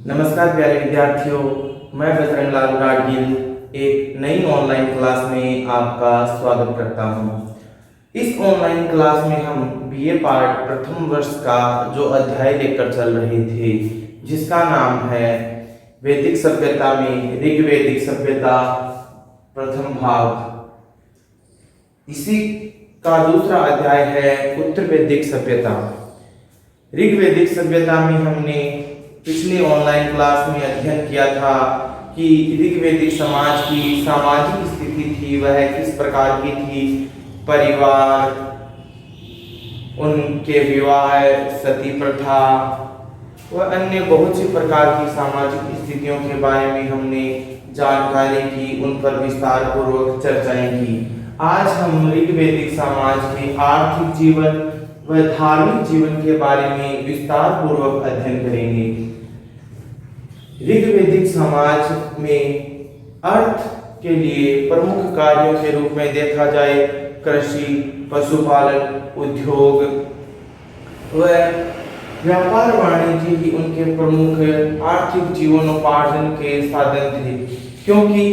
नमस्कार प्यारे विद्यार्थियों, मैं बजरंग लाल गाडगिल एक नई ऑनलाइन क्लास में आपका स्वागत करता हूं। इस ऑनलाइन क्लास में हम बीए पार्ट प्रथम वर्ष का जो अध्याय लेकर चल रहे थे, जिसका नाम है वैदिक सभ्यता में ऋग्वैदिक सभ्यता प्रथम भाग, इसी का दूसरा अध्याय है उत्तर वैदिक सभ्यता। ऋग्वैदिक सभ्यता में हमने पिछली ऑनलाइन क्लास में अध्ययन किया था कि ऋग्वैदिक समाज की सामाजिक स्थिति थी वह किस प्रकार की थी। परिवार, उनके विवाह, सती प्रथा व अन्य बहुत सी प्रकार की सामाजिक स्थितियों के बारे में हमने जानकारी की, उन पर विस्तार पूर्वक चर्चाएं की। आज हम ऋग्वैदिक समाज के आर्थिक जीवन व धार्मिक जीवन के बारे में विस्तार पूर्वक अध्ययन करेंगे। ऋग्वैदिक समाज में अर्थ के लिए प्रमुख कार्यों के रूप में देखा जाए कृषि, पशुपालन, उद्योग व व्यापार वाणिज्य ही उनके प्रमुख आर्थिक जीवनोपार्जन के साधन थे, क्योंकि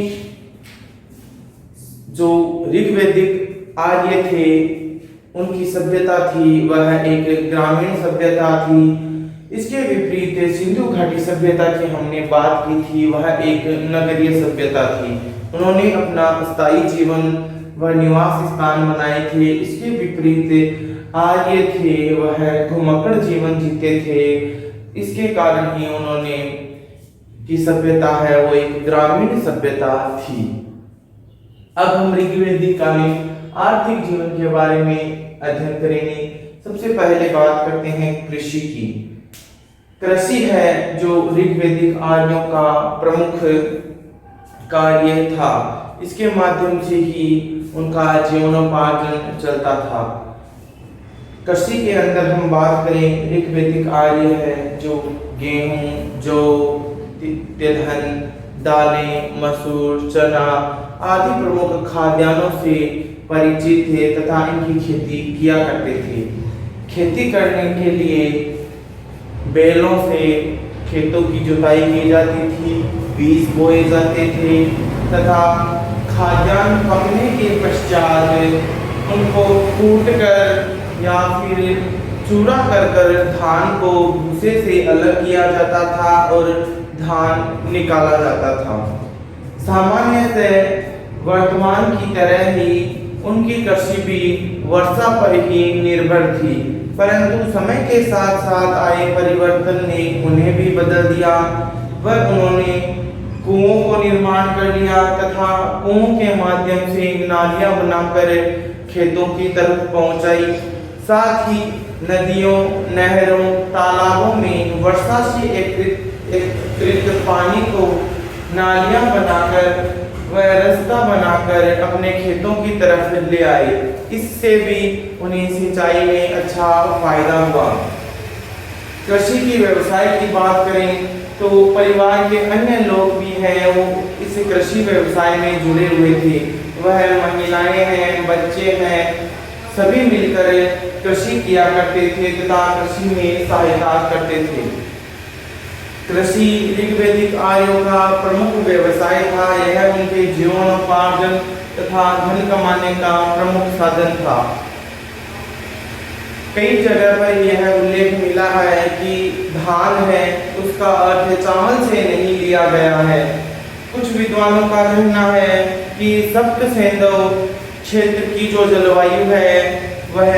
जो ऋग्वैदिक आर्य थे उनकी सभ्यता थी वह एक ग्रामीण सभ्यता थी। इसके विपरीत सिंधु घाटी सभ्यता की हमने बात की थी, वह एक नगरीय सभ्यता थी। उन्होंने अपना स्थायी जीवन व निवास स्थान बनाए थे। इसके विपरीत आर्य थे वह घुमक्कड़ जीवन जीते थे। इसके कारण ही उन्होंने की सभ्यता है वो एक ग्रामीण सभ्यता थी। अब हम ऋग्वैदिक कालीन आर्थिक जीवन के बारे में अध्ययन करेंगे। सबसे पहले बात करते हैं कृषि की। कृषि है जो ऋग्वैदिक आर्यों का प्रमुख कार्य था। इसके माध्यम से ही उनका जीवनोपार्जन चलता था। कृषि के अंदर हम बात करें, ऋग्वैदिक आर्य है जो गेहूं, जौ, तिलहन, दालें, मसूर, चना आदि प्रमुख खाद्यान्नों से परिचित थे तथा इनकी खेती किया करते थे। खेती करने के लिए बैलों से खेतों की जुताई की जाती थी, बीज बोए जाते थे तथा खाद्यान्न पकने के पश्चात उनको कूटकर या फिर चूरा कर धान को भूसे से अलग किया जाता था और धान निकाला जाता था। सामान्यतः वर्तमान की तरह ही उनकी कृषि भी वर्षा पर ही निर्भर थी, परंतु समय के साथ साथ आए परिवर्तन ने उन्हें भी बदल दिया। वह उन्होंने कुओं को निर्माण कर लिया तथा कुओं के माध्यम से नालियां बनाकर खेतों की तरफ पहुंचाई। साथ ही नदियों, नहरों, तालाबों में वर्षा से एकत्रित पानी को नालियां बनाकर वह रास्ता बनाकर अपने खेतों की तरफ ले आए। इससे भी उन्हें सिंचाई में अच्छा फायदा हुआ। कृषि की व्यवसाय की बात करें तो परिवार के अन्य लोग भी हैं वो इस कृषि व्यवसाय में जुड़े हुए थे। वह महिलाएं हैं, बच्चे हैं, सभी मिलकर कृषि किया करते थे तथा कृषि में सहायता करते थे। कृषि ऋग्वैदिक आर्यों का प्रमुख व्यवसाय था। यह उनके जीवनोपार्जन तथा धन कमाने का प्रमुख साधन था। कई जगह पर यह उल्लेख मिला है कि धान है उसका अर्थ चावल से नहीं लिया गया है। कुछ विद्वानों का कहना है कि सप्त सिंधु क्षेत्र की जो जलवायु है वह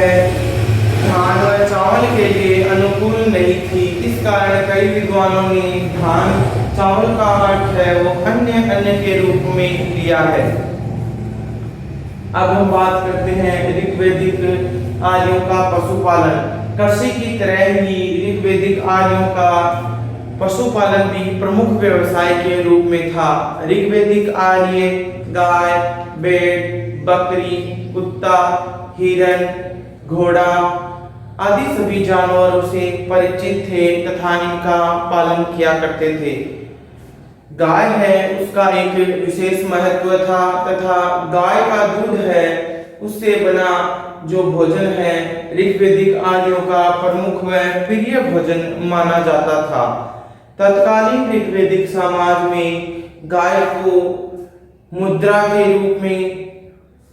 धान व चावल के लिए अनुकूल नहीं थी। इस कारण कई विद्वानों ने धान चावल का अर्थ है वो अन्य के रूप में लिया है। अब हम बात करते हैं ऋग्वैदिक आर्यों का पशुपालन। कृषि की तरह ही ऋग्वैदिक आर्यों का पशुपालन भी प्रमुख व्यवसाय के रूप में था। ऋग्वैदिक आर्य गाय, भेड़, बकरी, कुत्ता, हिरन, घोड़ा आदि सभी जानवरों से परिचित थे तथा इनका पालन किया करते थे। गाय है उसका एक विशेष महत्व था तथा गाय का दूध है उससे बना जो भोजन है ऋग्वैदिक आर्यों का प्रमुख व प्रिय भोजन माना जाता था। तत्कालीन ऋग्वैदिक समाज में गाय को मुद्रा के रूप में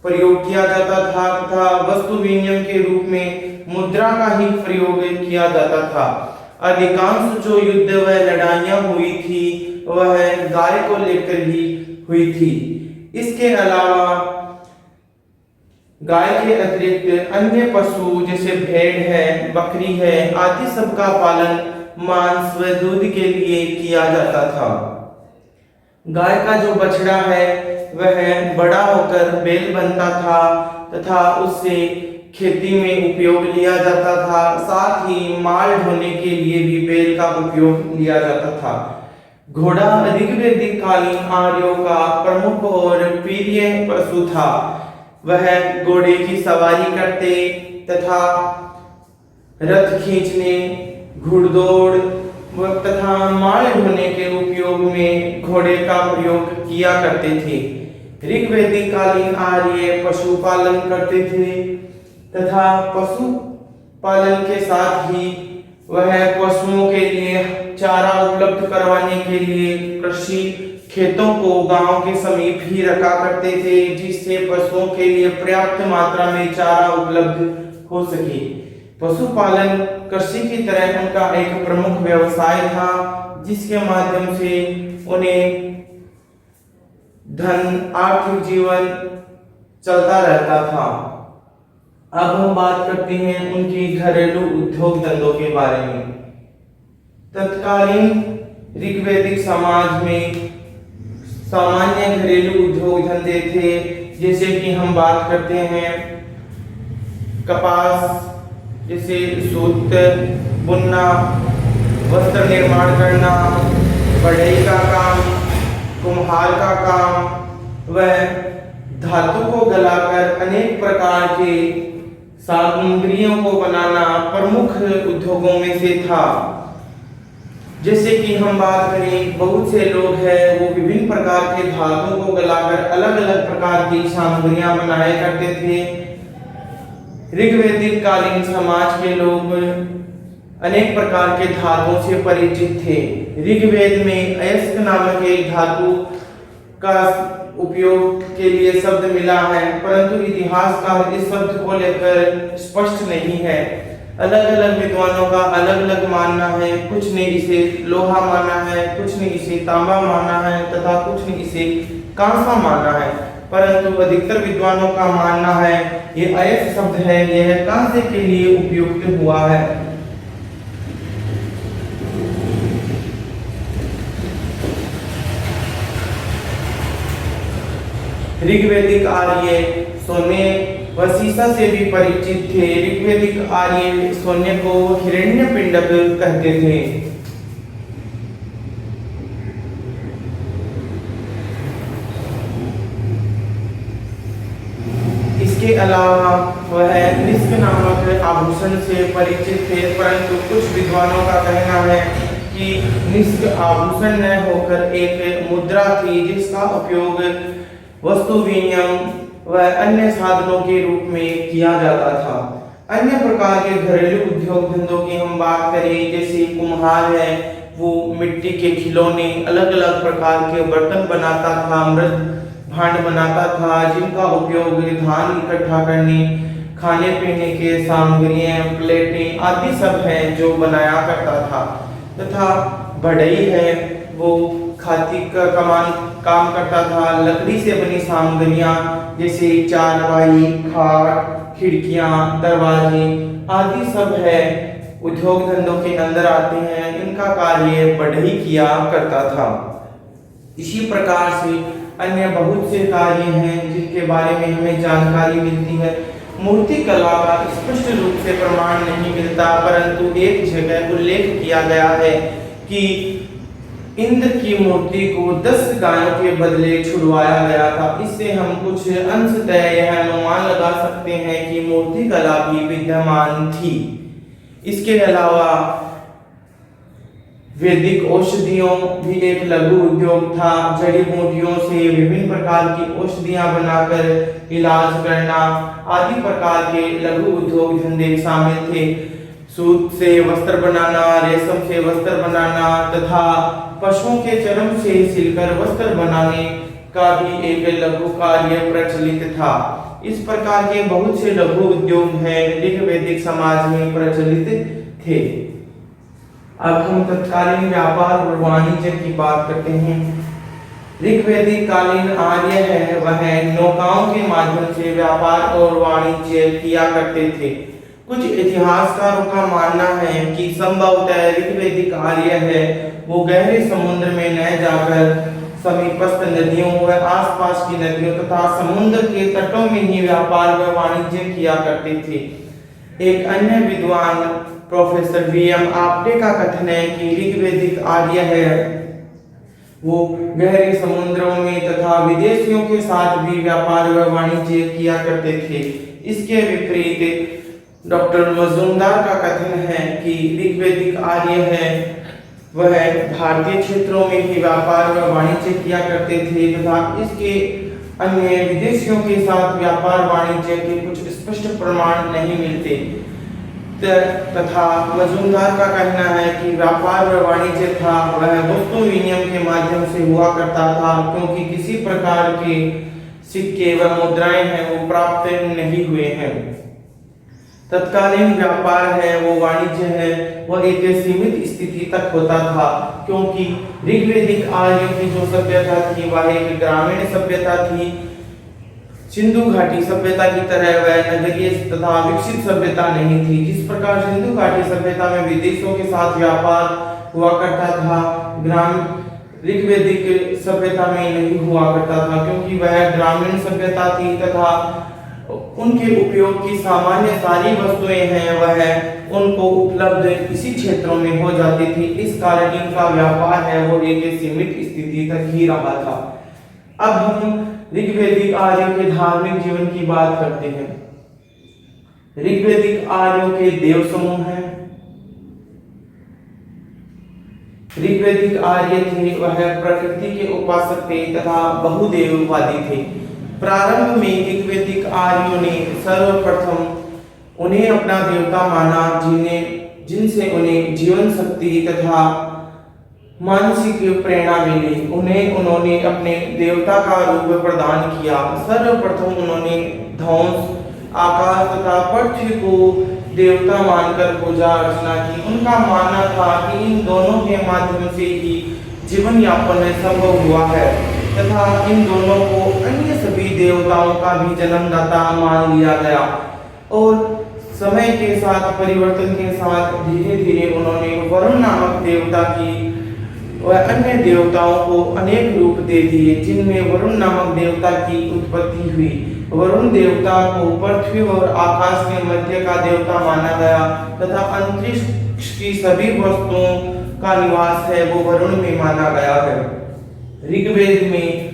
प्रयोग किया जाता था तथा वस्तु विनिमय के रूप में मुद्रा का ही प्रयोग किया जाता था। अधिकांश जो युद्ध व लड़ाइयाँ हुई थी वह गाय को लेकर ही हुई थी। इसके अलावा गाय के अतिरिक्त अन्य पशु जैसे भेड़ है, बकरी है आदि सबका पालन मांस व दूध के लिए किया जाता था। गाय का जो बछड़ा है वह बड़ा होकर बैल बनता था तथा उससे खेती में उपयोग लिया जाता था। साथ ही माल ढोने के लिए भी बैल का उपयोग लिया जाता था। घोड़ा ऋग्वैदिक कालीन आर्यों का प्रमुख और प्रिय पशु था। वह घोड़े की सवारी करते तथा रथ खींचने, घुड़दौड़ तथा माल ढोने के उपयोग में घोड़े का प्रयोग किया करते थे। ऋग्वैदिक कालीन आर्य पशुपालन करते थे तथा पशु पालन के साथ ही वह पशुओं के लिए चारा उपलब्ध करवाने के लिए कृषि खेतों को गांव के समीप ही रखा करते थे, जिससे पशुओं के लिए पर्याप्त मात्रा में चारा उपलब्ध हो सके। पशुपालन कृषि की तरह उनका एक प्रमुख व्यवसाय था, जिसके माध्यम से उन्हें धन, आर्थिक जीवन चलता रहता था। अब हम बात करते हैं उनके घरेलू उद्योग धंधों के बारे में। तत्कालीन ऋग्वैदिक समाज में सामान्य घरेलू उद्योग धंधे थे, जैसे कि हम बात करते हैं कपास, जैसे सूत बुनना, वस्त्र निर्माण करना, बढ़ई का काम, कुम्हार का काम व धातु को गलाकर अनेक प्रकार के सामग्रियों को बनाना प्रमुख उद्योगों में से था। जैसे कि हम बात करें, बहुत से लोग हैं वो विभिन्न प्रकार के धातुओं को गलाकर अलग अलग प्रकार की सामग्रियां बनाया करते थे। ऋग्वैदिक कालीन समाज के लोग अनेक प्रकार के धातुओं से परिचित थे। ऋग्वेद में अयस्क नामक एक धातु का उपयोग के लिए शब्द मिला है, परंतु इतिहासकार इस शब्द को लेकर स्पष्ट नहीं है। अलग अलग विद्वानों का अलग अलग मानना है। कुछ ने इसे लोहा माना है, कुछ ने इसे तांबा माना है तथा कुछ ने इसे कांसा माना है, परंतु अधिकतर विद्वानों का मानना है ये अयस्क शब्द है, यह कांसे के लिए उपयुक्त हुआ है। ऋग्वैदिक आर्य सोने व सीसा से भी परिचित थे। ऋग्वैदिक आर्य सोने को हिरण्य पिंडक कहते थे। इसके अलावा वह निष्क नामक आभूषण से परिचित थे, परंतु कुछ विद्वानों का कहना है कि निष्क आभूषण न होकर एक मुद्रा थी, जिसका उपयोग वस्तु विनिमय व अन्य साधनों के रूप में किया जाता था। अन्य प्रकार के घरेलू उद्योग धंधों की हम बात करें, जैसे कुम्हार है वो मिट्टी के खिलौने, अलग अलग प्रकार के बर्तन बनाता था, मृद भांड बनाता था, जिनका उपयोग धान इकट्ठा करने, खाने पीने के सामग्रियां, प्लेटें आदि सब है जो बनाया करता था। तथा बढ़ई है वो खाती का काम करता था। लकड़ी से बनी सामग्रियां जैसे चारपाई, खाट, खिड़कियां, दरवाजे आदि सब है उद्योग धंधों के अंदर आते हैं। इनका कार्य बढ़ई किया करता था। इसी प्रकार से अन्य बहुत से कार्य हैं जिनके बारे में हमें जानकारी मिलती है। मूर्ति कला का स्पष्ट रूप से प्रमाण नहीं मिलता, परंतु एक जगह उल्लेख किया गया है कि इंद्र की मूर्ति को 10 गायों के बदले छुड़वाया गया था। इससे हम कुछ अंशतः यह अनुमान लगा सकते हैं कि मूर्ति कला भी विद्यमान थी। इसके अलावा वैदिक औषधियों भी एक लघु उद्योग था। जड़ी बूटियों से विभिन्न प्रकार की औषधियां बनाकर इलाज करना आदि प्रकार के लघु उद्योग धंधे शामिल थे। सूत से वस्त्र बनाना, रेशम से वस्त्र बनाना तथा पशुओं के चर्म से सिलकर वस्त्र बनाने का भी एक लघु कार्य प्रचलित था। इस प्रकार के बहुत से लघु उद्योग हैं ऋग्वैदिक समाज में प्रचलित थे। अब हम तत्कालीन व्यापार और वाणिज्य की बात करते हैं। ऋग्वैदिक कालीन आर्य है वह नौकाओं के माध्यम से व्यापार और वाणिज्य किया करते थे। कुछ इतिहासकारों का मानना है कि संभवतः ऋग्वैदिक आर्य है वो गहरे समुद्र में न जाकर समीपस्थ नदियों व आसपास की नदियों तथा समुद्र के तटों में ही व्यापार व वाणिज्य किया करते थे। एक अन्य विद्वान प्रोफेसर वीएम आप्टे का कथन है कि ऋग्वैदिक आर्य है वो गहरे समुद्रों में तथा विदेशियों के साथ भी व्यापार व वाणिज्य किया करते थे। इसके विपरीत डॉक्टर मजूमदार का कथन है कि ऋग्वैदिक आर्य है वह भारतीय क्षेत्रों में ही व्यापार व वाणिज्य किया करते थे तथा इसके अन्य विदेशियों के साथ व्यापार वाणिज्य के कुछ स्पष्ट प्रमाण नहीं मिलते। तथा मजूमदार का कहना है कि व्यापार व वाणिज्य था वह वस्तु विनिमय के माध्यम से हुआ करता था, क्योंकि किसी प्रकार के सिक्के व मुद्राएं हैं वो प्राप्त नहीं हुए हैं। तत्कालीन व्यापार है वो वाणिज्य है वह एक सीमित स्थिति तक होता था, क्योंकि ऋग्वैदिक आर्यों की जो सभ्यता थी वह एक ग्रामीण सभ्यता थी। सिंधु घाटी सभ्यता की तरह वह नगरीय तथा विकसित सभ्यता नहीं थी। जिस प्रकार सिंधु घाटी सभ्यता में विदेशों के साथ व्यापार हुआ करता था, ऋग्वैदिक सभ्यता में नहीं हुआ करता था, क्योंकि वह ग्रामीण सभ्यता थी तथा उनके उपयोग की सामान्य सारी वस्तुएं हैं वह उनको उपलब्ध इसी क्षेत्रों में हो जाती थी। इस कारण इनका व्यापार है वो एक सीमित स्थिति तक ही रहा था। अब हम ऋग्वैदिक आर्यों के धार्मिक जीवन की बात करते हैं। ऋग्वैदिक आर्यों के देव समूह हैं। ऋग्वैदिक आर्य थे वह प्रकृति के उपासक थे तथा बहुदेववादी थे। प्रारंभ में ऋग्वैदिक आर्यों ने सर्वप्रथम उन्हें अपना देवता माना, जिनसे उन्हें जीवन शक्ति तथा मानसिक प्रेरणा मिली। उन्होंने अपने देवता का रूप प्रदान किया। सर्वप्रथम उन्होंने ध्वंस, आकाश तथा पृथ्वी को देवता मानकर पूजा अर्चना की। उनका मानना था कि इन दोनों के माध्यम से ही जीवन यापन संभव हुआ है तथा इन दोनों को अन्य सभी देवताओं का भी जन्मदाता मान लिया गया। और समय के साथ परिवर्तन के साथ धीरे धीरे उन्होंने वरुण नामक देवता की व अन्य देवताओं को अनेक रूप दे दिए, जिनमें वरुण नामक देवता की उत्पत्ति हुई। वरुण देवता को पृथ्वी और आकाश के मध्य का देवता माना गया तथा अंतरिक्ष की सभी वस्तुओं का निवास है वो वरुण में माना गया है। ऋग्वेद में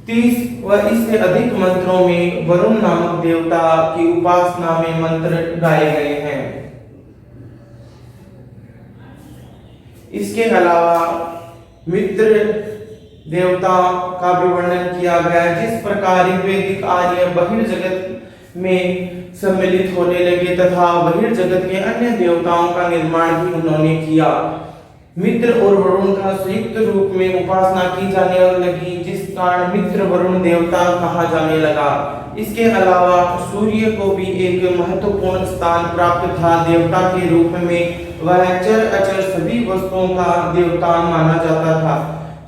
30 व इससे अधिक मंत्रों में वरुण नामक देवता की उपासना में मंत्र गाए गए हैं। इसके अलावा मित्र देवता का भी वर्णन किया गया। जिस प्रकार ऋग्वैदिक आर्य बहिर्जगत में सम्मिलित होने लगे तथा बहिर्जगत के अन्य देवताओं का निर्माण भी उन्होंने किया। मित्र और वरुण का संयुक्त रूप में उपासना की जाने लगी, जिस कारण मित्र वरुण देवता कहा जाने लगा। इसके अलावा सूर्य को भी एक महत्वपूर्ण स्थान प्राप्त था। देवता के रूप में वह चर अचर सभी वस्तुओं का देवता माना जाता था।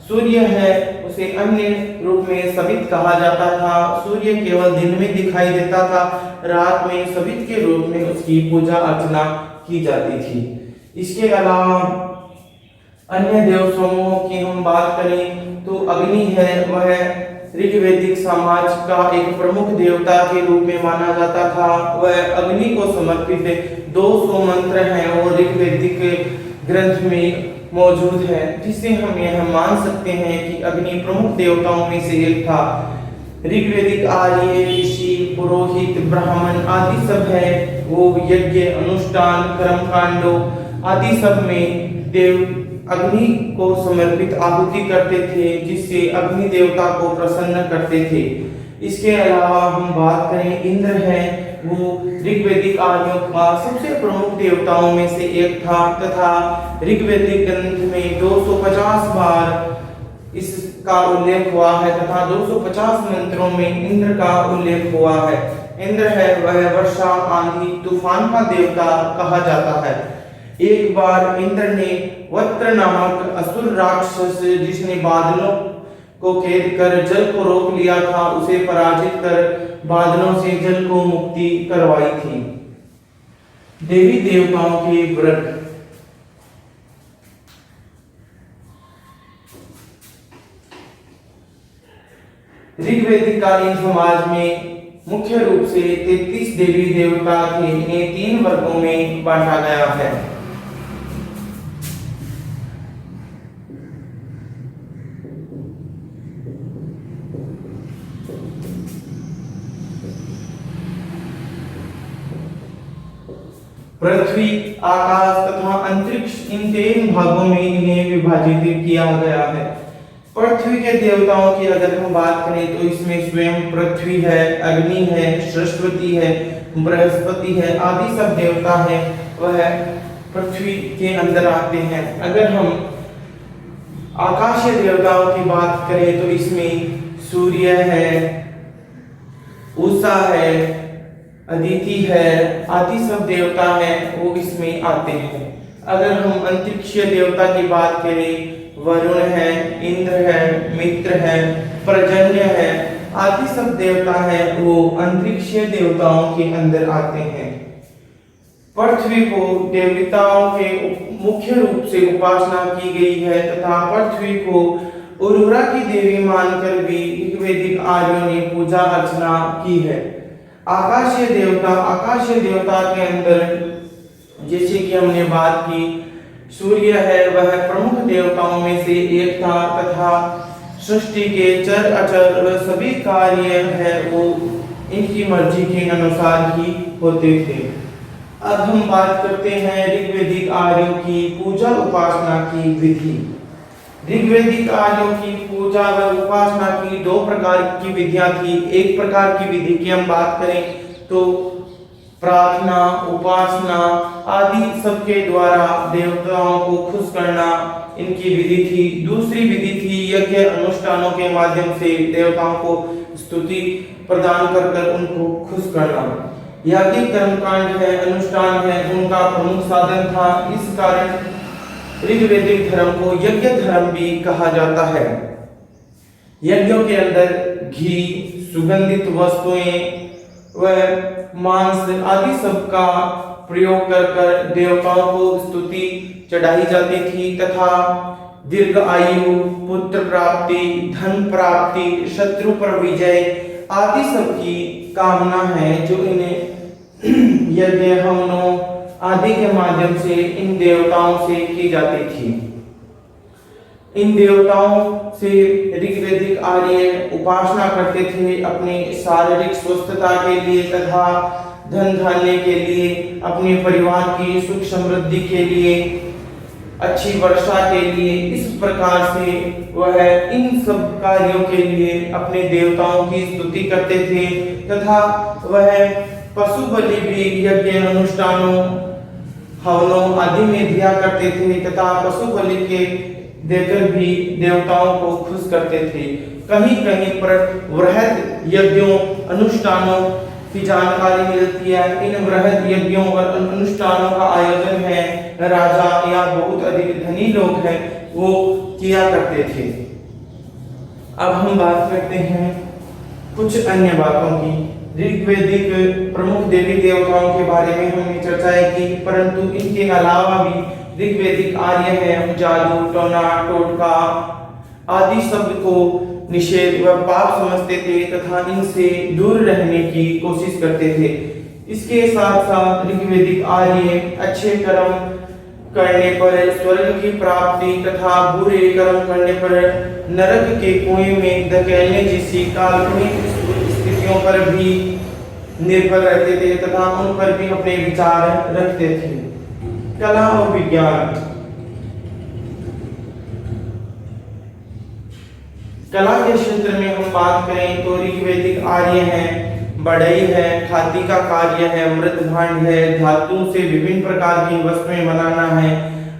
सूर्य है उसे अन्य रूप में सवित कहा जाता था। सूर्य केवल दिन में दिखाई देता था, रात में सवित के रूप में उसकी पूजा अर्चना की जाती थी। इसके अलावा अन्य देव समूहों की हम बात करें तो अग्नि है वह ऋग्वैदिक समाज का एक प्रमुख देवता के रूप में माना जाता था। वह अग्नि को समर्पित 200 मंत्र हैं और ऋग्वैदिक ग्रंथ में मौजूद है, जिससे हम यह मान सकते हैं कि अग्नि प्रमुख देवताओं में से एक था। ऋग्वैदिक आर्य ऋषि, पुरोहित, ब्राह्मण आदि सब है वो यज्ञ, अनुष्ठान, कर्मकांडों आदि सब में देव अग्नि को समर्पित आहुति करते थे, जिससे अग्नि देवता को प्रसन्न करते थे। इसके अलावा हम बात करें इंद्र है वो ऋग्वैदिक आर्यों का सबसे प्रमुख देवताओं में से एक था तथा ऋग्वैदिक ग्रंथ में 250 बार इसका उल्लेख हुआ है तथा 250 मंत्रों में इंद्र का उल्लेख हुआ है। इंद्र है वह वर्षा, आंधी, तूफान का देवता कहा जाता है। एक बार इंद्र ने वत्र नामक असुर राक्षस जिसने बादलों को कैद कर जल को रोक लिया था, उसे पराजित कर बादलों से जल को मुक्ति करवाई थी। देवी देवताओं के व्रत। ऋग्वैदिक कालीन समाज में मुख्य रूप से 33 देवी देवता थे। इन्हें 3 वर्गों में बांटा गया है। पृथ्वी, आकाश तथा अंतरिक्ष, इन 3 भागों में इन्हें विभाजित किया गया है। पृथ्वी के देवताओं की अगर हम बात करें तो इसमें स्वयं पृथ्वी है, अग्नि है, सरस्वती है, बृहस्पति है, आदि सब देवता हैं वह पृथ्वी के अंदर आते हैं। अगर हम आकाशीय देवताओं की बात करें तो इसमें सूर्य है, उषा है, अदिति है, आदि सब देवता हैं वो इसमें आते हैं। अगर हम अंतरिक्षीय देवता की बात करें, वरुण है, इंद्र है, मित्र है, पर्जन्य है, आदि सब देवता हैं वो अंतरिक्षीय देवताओं के अंदर आते हैं। पृथ्वी को देवताओं के मुख्य रूप से उपासना की गई है तथा पृथ्वी को उर्वरा की देवी मानकर भी ऋग्वैदिक आर्यों ने पूजा अर्चना की है। आकाशीय देवता के अंदर जैसे कि हमने बात की, सूर्य है वह प्रमुख देवताओं में से एक था तथा सृष्टि के चर अचर व सभी कार्य है वो इनकी मर्जी के अनुसार ही होते थे। अब हम बात करते हैं ऋग्वैदिक आर्यों की पूजा उपासना की विधि। ऋग्वैदिक आर्यों की पूजा व उपासना की 2 प्रकार की विधियां थी। एक प्रकार की विधि की हम बात करें तो प्रार्थना, उपासना आदि सबके द्वारा देवताओं को खुश करना इनकी विधि थी। दूसरी विधि थी यज्ञ अनुष्ठानों के माध्यम से देवताओं को स्तुति प्रदान कर उनको खुश करना। यज्ञ कर्मकांड है, अनुष्ठान है, उनका प्रमुख साधन था। इस कारण ऋग्वैदिक धर्म को यज्ञ धर्म भी कहा जाता है। यज्ञों के अंदर घी, सुगंधित वस्तुएं व मांस आदि सब का प्रयोग कर देवताओं को स्तुति चढ़ाई जाती थी तथा दीर्घ आयु, पुत्र प्राप्ति, धन प्राप्ति, शत्रु पर विजय आदि सब की कामना है जो इन्हें यज्ञ हवनों आदि के माध्यम से इन देवताओं से की जाती थी। इन देवताओं से ऋग्वैदिक आर्य उपासना करते थे अपनी शारीरिक स्वस्थता के लिए तथा धन धान्य के लिए, अपने परिवार की सुख समृद्धि के लिए, अच्छी वर्षा के लिए। इस प्रकार से वह इन सब कार्यों के लिए अपने देवताओं की स्तुति करते थे तथा वह पशु बलि भी यज्ञ अनुष्ठानों हवनों आदि में दिया करते थे तथा पशु बलि के देकर भी देवताओं को खुश करते थे। कहीं कहीं पर वृहद यज्ञों अनुष्ठानों की जानकारी मिलती है। इन वृहद यज्ञों और अनुष्ठानों का आयोजन है राजा या बहुत अधिक धनी लोग हैं वो किया करते थे। अब हम बात करते हैं कुछ अन्य बातों की। ऋग्वैदिक प्रमुख देवी देवताओं के बारे में हमने चर्चाएं की, परंतु इनके अलावा भी ऋग्वैदिक आर्य है जादू, टोना, टोटका आदि शब्द को निषेध व पाप समझते थे तथा इनसे दूर रहने की कोशिश करते थे। इसके साथ साथ ऋग्वैदिक आर्य अच्छे कर्म करने पर स्वर्ग की प्राप्ति तथा बुरे कर्म करने पर नरक के कुएं में धकेलने जैसी काल्पनिक स्थितियों पर भी निर्भर रहते थे तथा उन पर भी अपने विचार रखते थे। कला और विज्ञान। कला के क्षेत्र में हम बात करें तो ऋग्वैदिक आर्य हैं बढ़ई है, खाती का कार्य है, मृत भांड है, धातु से विभिन्न प्रकार की वस्तुएं बनाना है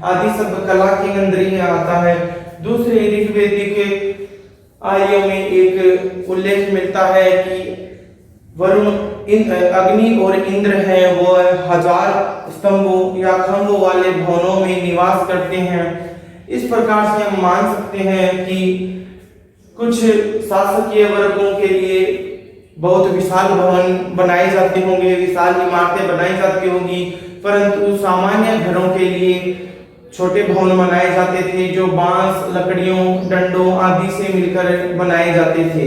आदि सब कला के अंदर ही आता है। दूसरे ऋग्वेदिक आर्यों में एक उल्लेख मिलता है कि वरुण अग्नि और इंद्र हैं, वो 1000 स्तंभों या खंभों वाले भवनों में निवास करते हैं। इस प्रकार से हम मान सकते हैं कि कुछ शासकीय वर्गों के लिए बहुत विशाल भवन बनाए जाते होंगे, विशाल इमारतें बनाई जाती होंगी, परंतु सामान्य घरों के लिए छोटे भवन बनाए जाते थे जो बांस, लकड़ियों, डंडों आदि से मिलकर बनाए जाते थे।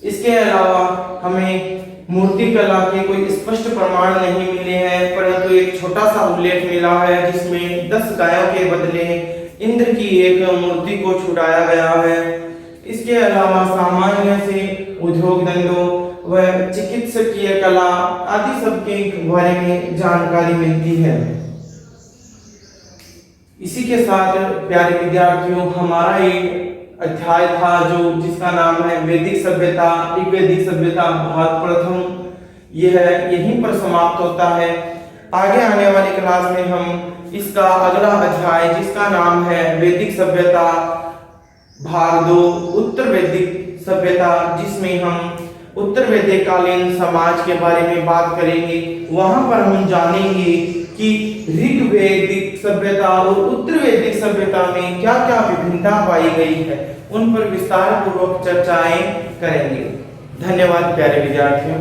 इसके अलावा हमें मूर्ति कला के कोई स्पष्ट प्रमाण नहीं मिले हैं, परंतु एक छोटा सा उल्लेख मिला है जिसमें 10 गायों के बदले इंद्र की एक मूर्ति को छुड़ाया गया है। इसके अलावा सामान्य से उद्योग धंधों व चिकित्सकीय कला आदि सब के बारे में जानकारी मिलती है। इसी के साथ प्यारे विद्यार्थियों, हमारा एक अध्याय था जो जिसका नाम है वैदिक सभ्यता, ऋग्वैदिक सभ्यता भाग प्रथम, यह यहीं पर समाप्त होता है। आगे आने वाली क्लास में हम इसका अगला अध्याय जिसका नाम है वैदिक सभ्यता भाग 2 उत्तर वैदिक सभ्यता, जिसमें हम उत्तर वैदिक कालीन समाज के बारे में बात करेंगे। वहां पर हम जानेंगे कि ऋग्वैदिक सभ्यता और उत्तर वैदिक सभ्यता में क्या क्या विभिन्नता पाई गई है, उन पर विस्तार पूर्वक चर्चाएं करेंगे। धन्यवाद प्यारे विद्यार्थियों।